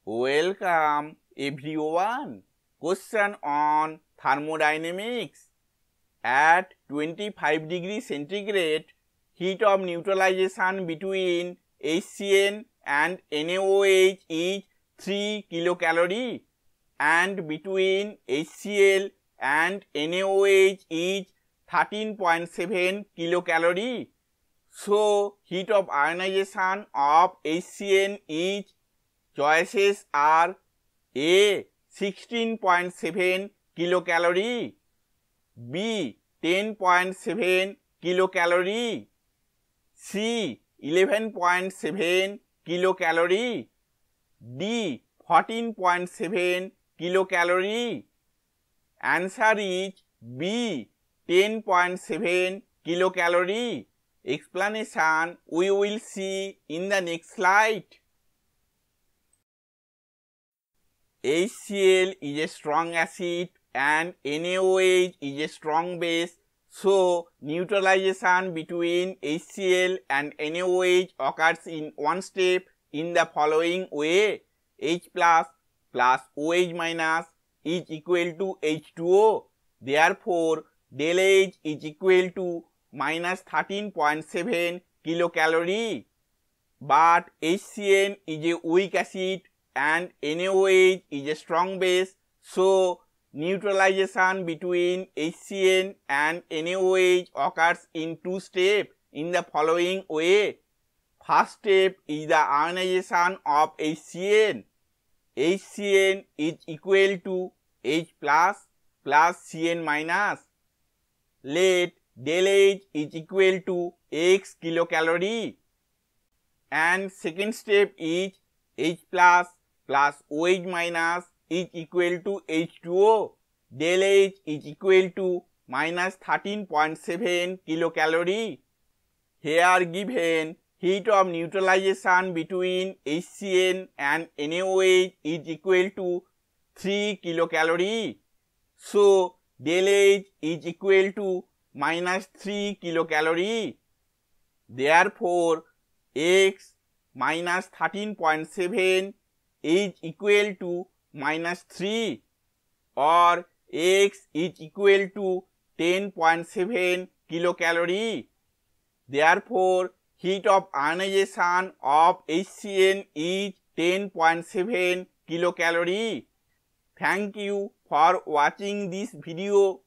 Welcome everyone. Question on thermodynamics. At 25 degrees centigrade, heat of neutralization between HCN and NaOH is 3 kilocalorie and between HCl and NaOH is 13.7 kilocalorie. So, heat of ionization of HCN is choices are A 16.7 kilocalorie, B 10.7 kilocalorie, C 11.7 kilocalorie, D 14.7 kilocalorie. Answer is B 10.7 kilocalorie. Explanation we will see in the next slide. HCl is a strong acid and NaOH is a strong base, so neutralization between HCl and NaOH occurs in one step in the following way. H plus OH minus is equal to H2O. Therefore, del H is equal to minus 13.7 kilocalorie. But HCN is a weak acid and NaOH is a strong base, so neutralization between HCN and NaOH occurs in two steps in the following way. First step is the ionization of HCN. HCN is equal to H plus Cn minus. Let del H is equal to X kilocalorie. And second step is H plus OH minus is equal to H2O. Del H is equal to minus 13.7 kilocalorie. Here given heat of neutralization between HCN and NaOH is equal to 3 kilocalorie. So, del H is equal to minus 3 kilocalorie. Therefore, X minus 13.7 is equal to minus 3 or X is equal to 10.7 kilocalorie. Therefore, heat of ionization of HCN is 10.7 kilocalorie. Thank you for watching this video.